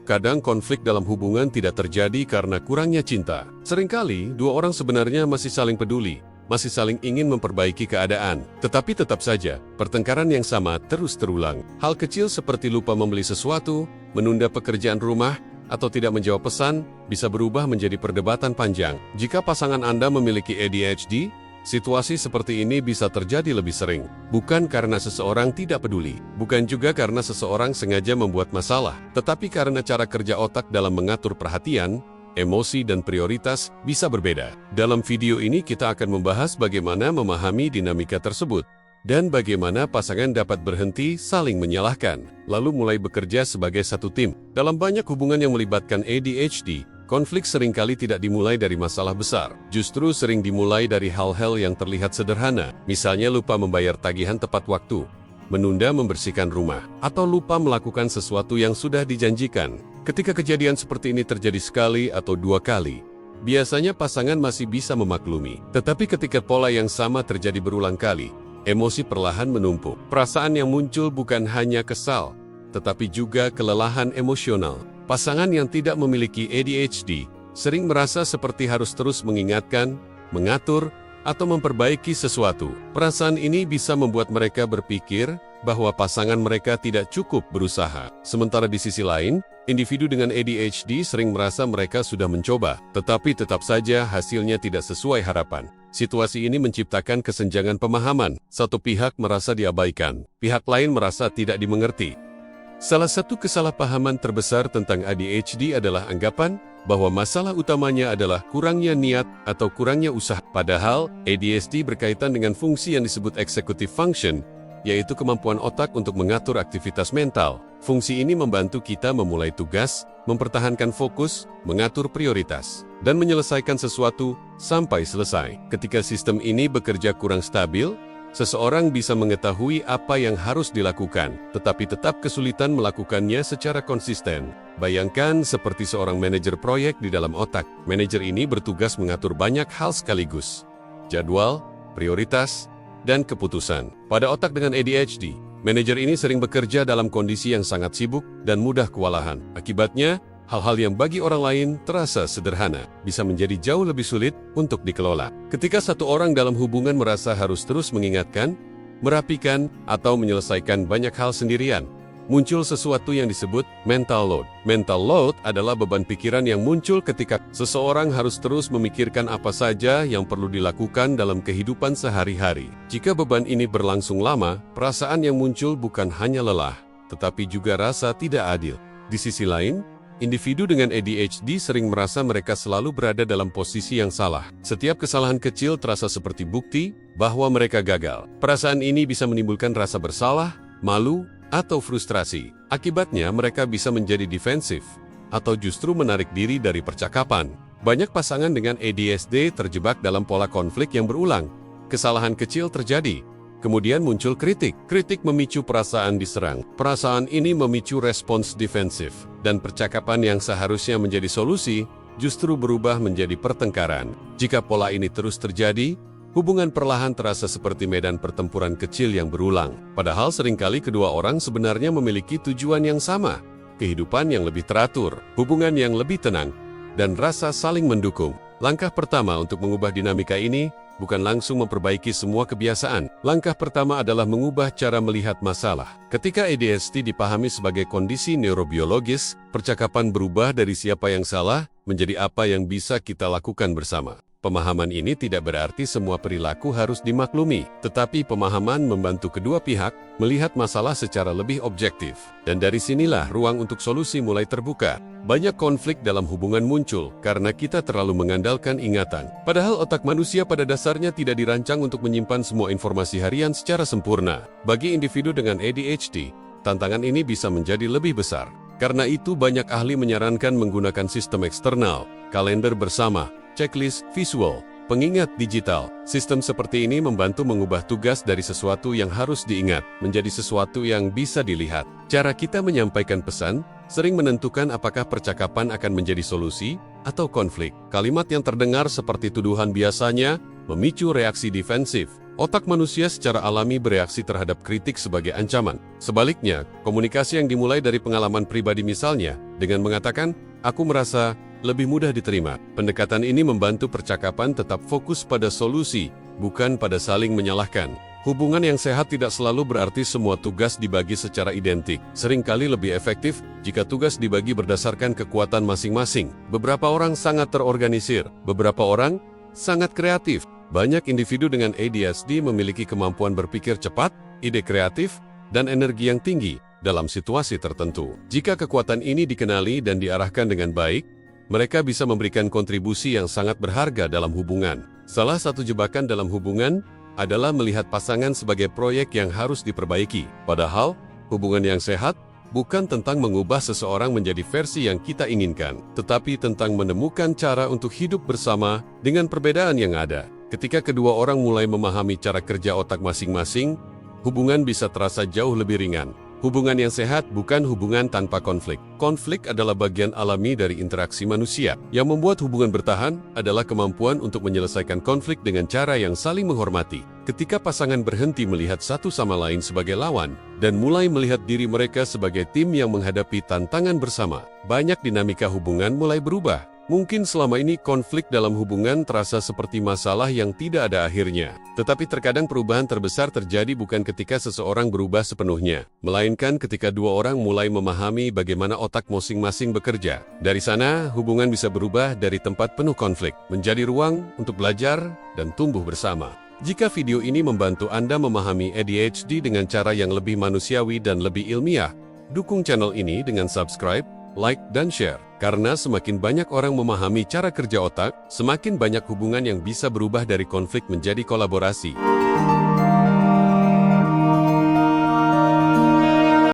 Kadang konflik dalam hubungan tidak terjadi karena kurangnya cinta. Seringkali, dua orang sebenarnya masih saling peduli, masih saling ingin memperbaiki keadaan. Tetapi tetap saja, pertengkaran yang sama terus terulang. Hal kecil seperti lupa membeli sesuatu, menunda pekerjaan rumah, atau tidak menjawab pesan, bisa berubah menjadi perdebatan panjang. Jika pasangan Anda memiliki ADHD, situasi seperti ini bisa terjadi lebih sering. Bukan karena seseorang tidak peduli, bukan juga karena seseorang sengaja membuat masalah, tetapi karena cara kerja otak dalam mengatur perhatian, emosi, dan prioritas bisa berbeda. Dalam video ini kita akan membahas bagaimana memahami dinamika tersebut, dan bagaimana pasangan dapat berhenti saling menyalahkan, lalu mulai bekerja sebagai satu tim. Dalam banyak hubungan yang melibatkan ADHD, konflik seringkali tidak dimulai dari masalah besar, justru sering dimulai dari hal-hal yang terlihat sederhana, misalnya lupa membayar tagihan tepat waktu, menunda membersihkan rumah, atau lupa melakukan sesuatu yang sudah dijanjikan. Ketika kejadian seperti ini terjadi sekali atau dua kali, biasanya pasangan masih bisa memaklumi. Tetapi ketika pola yang sama terjadi berulang kali, emosi perlahan menumpuk. Perasaan yang muncul bukan hanya kesal, tetapi juga kelelahan emosional. Pasangan yang tidak memiliki ADHD sering merasa seperti harus terus mengingatkan, mengatur, atau memperbaiki sesuatu. Perasaan ini bisa membuat mereka berpikir bahwa pasangan mereka tidak cukup berusaha. Sementara di sisi lain, individu dengan ADHD sering merasa mereka sudah mencoba, tetapi tetap saja hasilnya tidak sesuai harapan. Situasi ini menciptakan kesenjangan pemahaman. Satu pihak merasa diabaikan, pihak lain merasa tidak dimengerti. Salah satu kesalahpahaman terbesar tentang ADHD adalah anggapan bahwa masalah utamanya adalah kurangnya niat atau kurangnya usaha. Padahal, ADHD berkaitan dengan fungsi yang disebut executive function, yaitu kemampuan otak untuk mengatur aktivitas mental. Fungsi ini membantu kita memulai tugas, mempertahankan fokus, mengatur prioritas, dan menyelesaikan sesuatu sampai selesai. Ketika sistem ini bekerja kurang stabil, seseorang bisa mengetahui apa yang harus dilakukan, tetapi tetap kesulitan melakukannya secara konsisten. Bayangkan seperti seorang manajer proyek di dalam otak. Manajer ini bertugas mengatur banyak hal sekaligus: jadwal, prioritas, dan keputusan. Pada otak dengan ADHD, manajer ini sering bekerja dalam kondisi yang sangat sibuk dan mudah kewalahan. Akibatnya, hal-hal yang bagi orang lain terasa sederhana bisa menjadi jauh lebih sulit untuk dikelola. Ketika satu orang dalam hubungan merasa harus terus mengingatkan, merapikan, atau menyelesaikan banyak hal sendirian, muncul sesuatu yang disebut mental load. Mental load adalah beban pikiran yang muncul ketika seseorang harus terus memikirkan apa saja yang perlu dilakukan dalam kehidupan sehari-hari. Jika beban ini berlangsung lama, perasaan yang muncul bukan hanya lelah, tetapi juga rasa tidak adil. Di sisi lain, individu dengan ADHD sering merasa mereka selalu berada dalam posisi yang salah. Setiap kesalahan kecil terasa seperti bukti bahwa mereka gagal. Perasaan ini bisa menimbulkan rasa bersalah, malu, atau frustrasi. Akibatnya mereka bisa menjadi defensif atau justru menarik diri dari percakapan. Banyak pasangan dengan ADHD terjebak dalam pola konflik yang berulang. Kesalahan kecil terjadi, kemudian muncul kritik. Kritik memicu perasaan diserang. Perasaan ini memicu respons defensif, dan percakapan yang seharusnya menjadi solusi justru berubah menjadi pertengkaran. Jika pola ini terus terjadi, hubungan perlahan terasa seperti medan pertempuran kecil yang berulang. Padahal seringkali kedua orang sebenarnya memiliki tujuan yang sama: kehidupan yang lebih teratur, hubungan yang lebih tenang, dan rasa saling mendukung. Langkah pertama untuk mengubah dinamika ini bukan langsung memperbaiki semua kebiasaan. Langkah pertama adalah mengubah cara melihat masalah. Ketika ADHD dipahami sebagai kondisi neurobiologis, percakapan berubah dari siapa yang salah menjadi apa yang bisa kita lakukan bersama. Pemahaman ini tidak berarti semua perilaku harus dimaklumi, tetapi pemahaman membantu kedua pihak melihat masalah secara lebih objektif. Dan dari sinilah ruang untuk solusi mulai terbuka. Banyak konflik dalam hubungan muncul karena kita terlalu mengandalkan ingatan. Padahal otak manusia pada dasarnya tidak dirancang untuk menyimpan semua informasi harian secara sempurna. Bagi individu dengan ADHD, tantangan ini bisa menjadi lebih besar. Karena itu banyak ahli menyarankan menggunakan sistem eksternal, kalender bersama, checklist visual, pengingat digital. Sistem seperti ini membantu mengubah tugas dari sesuatu yang harus diingat menjadi sesuatu yang bisa dilihat. Cara kita menyampaikan pesan sering menentukan apakah percakapan akan menjadi solusi atau konflik. Kalimat yang terdengar seperti tuduhan biasanya memicu reaksi defensif, Otak manusia secara alami bereaksi terhadap kritik sebagai ancaman. Sebaliknya, komunikasi yang dimulai dari pengalaman pribadi misalnya, dengan mengatakan, "Aku merasa lebih mudah diterima." Pendekatan ini membantu percakapan tetap fokus pada solusi, bukan pada saling menyalahkan. Hubungan yang sehat tidak selalu berarti semua tugas dibagi secara identik. Seringkali lebih efektif jika tugas dibagi berdasarkan kekuatan masing-masing. Beberapa orang sangat terorganisir, beberapa orang sangat kreatif. Banyak individu dengan ADHD memiliki kemampuan berpikir cepat, ide kreatif, dan energi yang tinggi dalam situasi tertentu. Jika kekuatan ini dikenali dan diarahkan dengan baik, mereka bisa memberikan kontribusi yang sangat berharga dalam hubungan. Salah satu jebakan dalam hubungan adalah melihat pasangan sebagai proyek yang harus diperbaiki. Padahal, hubungan yang sehat bukan tentang mengubah seseorang menjadi versi yang kita inginkan, tetapi tentang menemukan cara untuk hidup bersama dengan perbedaan yang ada. Ketika kedua orang mulai memahami cara kerja otak masing-masing, hubungan bisa terasa jauh lebih ringan. Hubungan yang sehat bukan hubungan tanpa konflik. Konflik adalah bagian alami dari interaksi manusia. Yang membuat hubungan bertahan adalah kemampuan untuk menyelesaikan konflik dengan cara yang saling menghormati. Ketika pasangan berhenti melihat satu sama lain sebagai lawan dan mulai melihat diri mereka sebagai tim yang menghadapi tantangan bersama, banyak dinamika hubungan mulai berubah. Mungkin selama ini konflik dalam hubungan terasa seperti masalah yang tidak ada akhirnya. Tetapi terkadang perubahan terbesar terjadi bukan ketika seseorang berubah sepenuhnya, melainkan ketika dua orang mulai memahami bagaimana otak masing-masing bekerja. Dari sana, hubungan bisa berubah dari tempat penuh konflik, menjadi ruang untuk belajar dan tumbuh bersama. Jika video ini membantu Anda memahami ADHD dengan cara yang lebih manusiawi dan lebih ilmiah, dukung channel ini dengan subscribe, like, dan share. Karena semakin banyak orang memahami cara kerja otak, semakin banyak hubungan yang bisa berubah dari konflik menjadi kolaborasi.